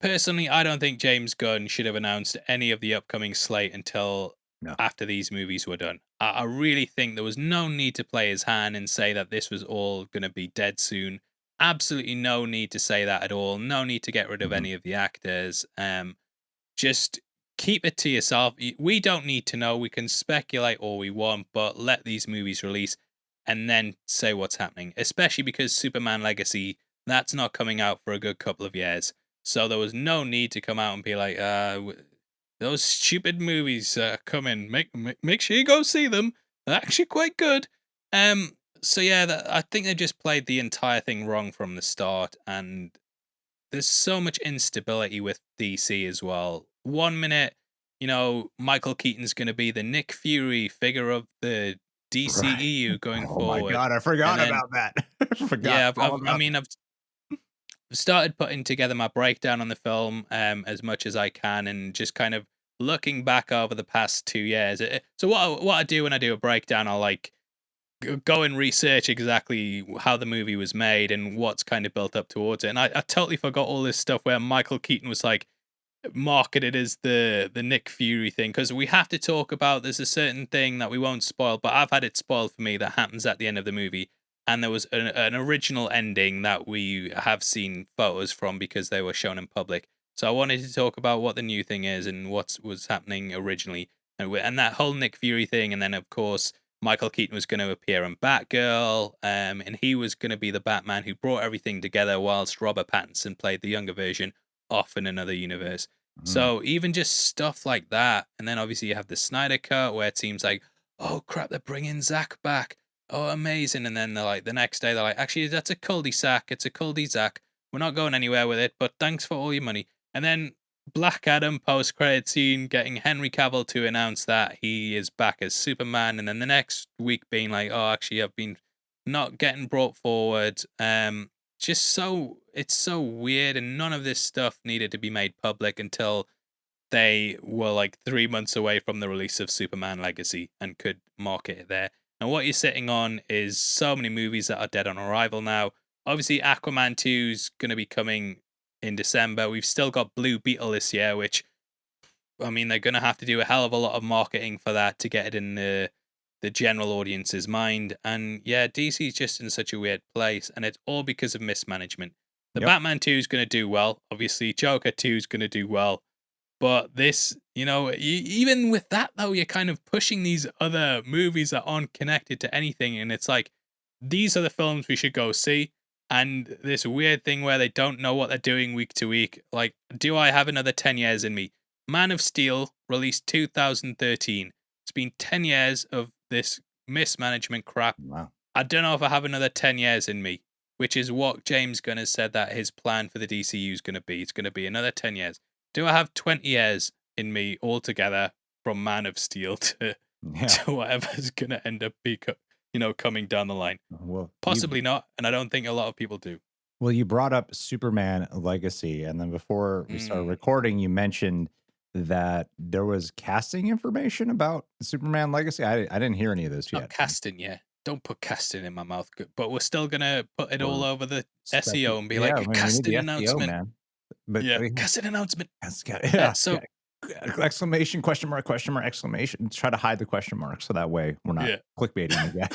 Personally, I don't think James Gunn should have announced any of the upcoming slate until No. after these movies were done. I really think there was no need to play his hand and say that this was all going to be dead soon. Absolutely no need to say that at all. No need to get rid of Mhm. any of the actors. Just keep it to yourself. We don't need to know. We can speculate all we want, but let these movies release and then say what's happening. Especially because Superman Legacy, that's not coming out for a good couple of years. So there was no need to come out and be like, those stupid movies coming. Make sure you go see them. They're actually quite good. So yeah, I think they just played the entire thing wrong from the start, and there's so much instability with DC as well. One minute, Michael Keaton's going to be the Nick Fury figure of the Right. DCEU going Oh my forward, god, I and forgot then about that. I forgot yeah, all I about mean, I've started putting together my breakdown on the film as much as I can, and just kind of looking back over the past 2 years. So what I do when I do a breakdown, I'll like go and research exactly how the movie was made and what's kind of built up towards it. And I totally forgot all this stuff where Michael Keaton was like marketed as the Nick Fury thing, because we have to talk about there's a certain thing that we won't spoil, but I've had it spoiled for me that happens at the end of the movie. And there was an original ending that we have seen photos from because they were shown in public. So I wanted to talk about what the new thing is and what was happening originally, and that whole Nick Fury thing. And then of course Michael Keaton was going to appear in Batgirl, and he was going to be the Batman who brought everything together, whilst Robert Pattinson played the younger version off in another universe. Mm. So even just stuff like that, and then obviously you have the Snyder cut where it seems like, oh crap, they're bringing Zach back. Oh, amazing! And then they're like, the next day they're like, actually, that's a cul-de-sac. It's a cul-de-sac. We're not going anywhere with it, but thanks for all your money. And then Black Adam post-credit scene getting Henry Cavill to announce that he is back as Superman, and then the next week being like, oh, actually, I've been not getting brought forward. Just so it's so weird, and none of this stuff needed to be made public until they were like 3 months away from the release of Superman Legacy and could market it there. And what you're sitting on is so many movies that are dead on arrival now. Obviously, Aquaman 2 is going to be coming in December. We've still got Blue Beetle this year, which, I mean, they're going to have to do a hell of a lot of marketing for that to get it in the general audience's mind. And yeah, DC's just in such a weird place, and it's all because of mismanagement. The Yep. Batman 2 is going to do well. Obviously, Joker 2 is going to do well. But this, even with that though, you're kind of pushing these other movies that aren't connected to anything, and it's like these are the films we should go see. And this weird thing where they don't know what they're doing week to week. Like, do I have another 10 years in me? Man of Steel released 2013. It's been 10 years of this mismanagement crap. Wow. I don't know if I have another 10 years in me, which is what James Gunn has said that his plan for the DCU is going to be. It's going to be another 10 years. Do I have 20 years in me altogether from Man of Steel to Yeah. to whatever's gonna end up coming down the line? Well, you Possibly not, and I don't think a lot of people do. you brought up Superman Legacy, and then before we started Mm. recording, you mentioned that there was casting information about Superman Legacy. I didn't hear any of this Not yet. casting yet. Don't put casting in my mouth, but we're still gonna put it all Or over the specu SEO and be Yeah, like, I "A mean, we need casting the SEO, announcement." man. But, Yeah, casting announcement. it's got yeah, So exclamation, question mark, exclamation. Try to hide the question mark so that way we're not yeah. clickbaiting again.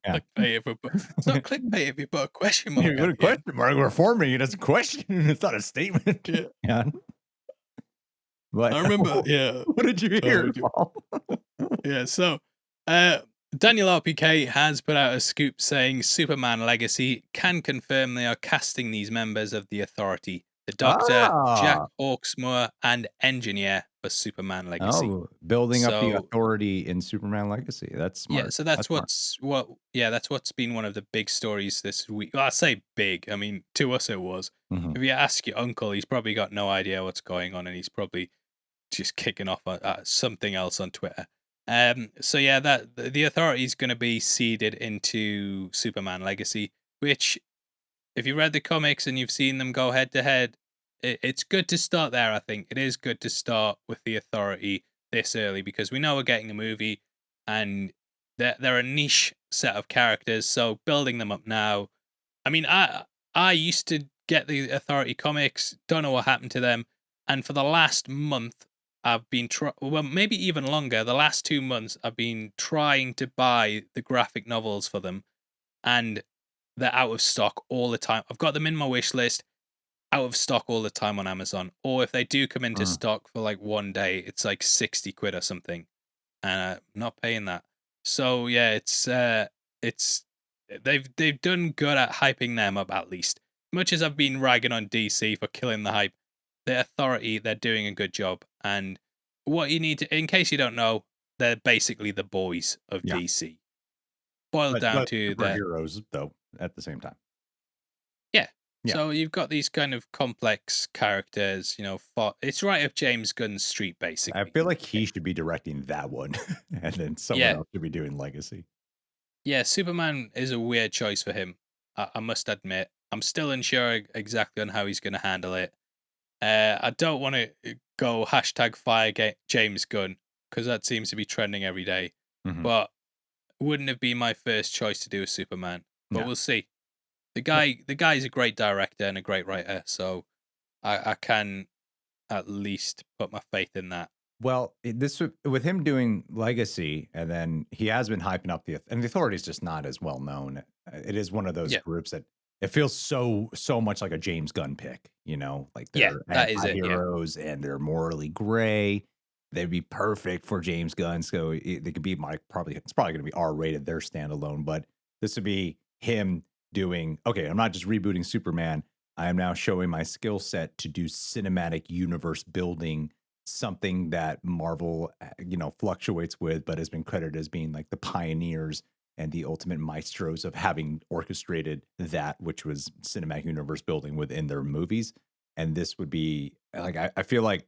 Yeah. Clickbait if we put it's not clickbait if you put a question You mark put at a the end. question mark, we're forming it as a question. It's not a statement. Yeah. Yeah. But I remember, yeah. what did you hear, Paul? Yeah, so uh, Daniel RPK has put out a scoop saying Superman Legacy can confirm they are casting these members of the Authority, the Doctor, Jack Ah. Hawksmoor, and Engineer for Superman Legacy. Oh, building up the So authority in Superman Legacy. That's yeah, smart. so That's that's smart. that's what's been one of the big stories this week. Well, I say big, I mean to us it was. Mhm. If you ask your uncle, he's probably got no idea what's going on, and he's probably just kicking off at something else on Twitter. So yeah, that the Authority is going to be seeded into Superman Legacy, which, if you read the comics and you've seen them go head to head, it's good to start there. I think it is good to start with the Authority this early because we know we're getting a movie, and they're a niche set of characters. So building them up now, I mean, I used to get the Authority comics. Don't know what happened to them. And for the last month, I've been well, maybe even longer. The last 2 months, I've been trying to buy the graphic novels for them, and they're out of stock all the time. I've got them in my wish list, out of stock all the time on Amazon. Or if they do come into Mm. stock for like one day, it's like 60 quid or something, and I'm not paying that. So yeah, it's they've done good at hyping them up at least. Much as I've been ragging on DC for killing the hype, the Authority, they're doing a good job. And what you need to, in case you don't know, they're basically the boys of Yeah. DC. Boiled down But to that, superheroes, though, at the same time. yeah. Yeah. So you've got these kind of complex characters, it's right up James Gunn's street, I basically. feel like he should be directing that one, and then someone Yeah, else should be doing Legacy. yeah. Superman is a weird choice for him. I must admit, I'm still unsure exactly on how he's going to handle it. I don't want to go hashtag fire James Gunn because that seems to be trending every day. Mhm. But wouldn't have been my first choice to do a Superman. But Yeah. we'll see. Well The guy's a great director and a great writer, so I can at least put my faith in that. well, this with him doing Legacy, and then he has been hyping up the Authority is just not as well known. It is one of those Yeah, groups that it feels so much like a James Gunn pick, like yeah, they're that is it. Yeah, anti-heroes and they're morally gray. They'd be perfect for James Gunn, so they could be like probably it's probably going to be R-rated, their standalone, but this would be him doing okay. I'm not just rebooting Superman. I am now showing my skill set to do cinematic universe building, something that Marvel, fluctuates with, but has been credited as being like the pioneers and the ultimate maestros of having orchestrated that, which was cinematic universe building within their movies. And this would be like, I feel like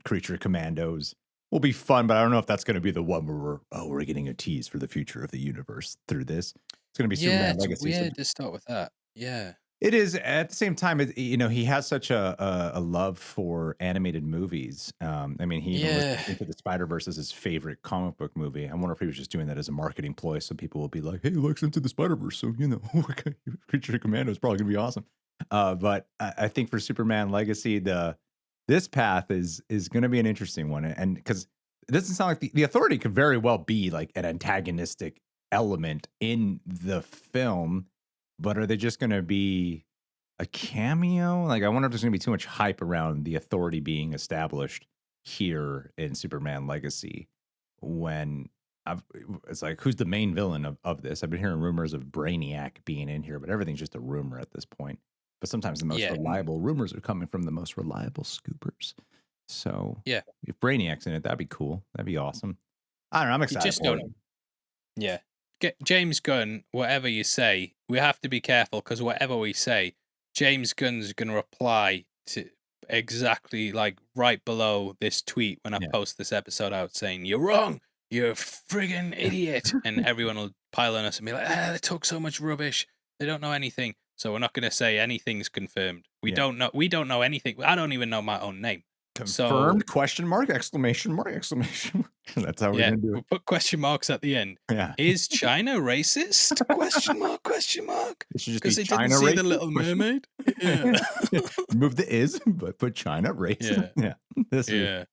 Creature Commandos will be fun, but I don't know if that's going to be the one where we're getting a tease for the future of the universe through this. It's going to be yeah. Superman It's Legacy. So weird to start with that. Yeah, it is at the same time, he has such a love for animated movies. I mean, he even yeah, listed Into the Spider-Verse as his favorite comic book movie. I wonder if he was just doing that as a marketing ploy, so people will be like, "Hey, Looks Into the Spider-Verse," so Creature Commando is probably gonna be awesome. But I think for Superman Legacy, this path is gonna be an interesting one, and because it doesn't sound like the Authority could very well be like an antagonistic element in the film, but are they just gonna be a cameo? Like, I wonder if there's gonna be too much hype around the Authority being established here in Superman Legacy when it's like, who's the main villain of this? I've been hearing rumors of Brainiac being in here, but everything's just a rumor at this point. But sometimes the most yeah, reliable rumors are coming from the most reliable scoopers. So yeah. if Brainiac's in it, that'd be cool. That'd be awesome. I don't know. I'm You excited just for don't it. know. Yeah. James Gunn, whatever you say, we have to be careful because whatever we say, James Gunn's going to reply to exactly like right below this tweet when I Yeah. post this episode out saying, "You're wrong. You're a friggin' idiot." And everyone will pile on us and be like, they talk so much rubbish. They don't know anything. So we're not going to say anything's confirmed. We Yeah. don't know. We don't know anything. I don't even know my own name. So Confirmed? Question mark? Exclamation mark? Exclamation mark. That's how we're yeah, gonna do it. we'll put question marks at the end. Yeah. Is China racist? Question mark, question mark. It should just be Because they didn't China see the racist? Little Question Mermaid. mark. Yeah. Remove the is, but put China racist. Yeah. Yeah. This is Yeah.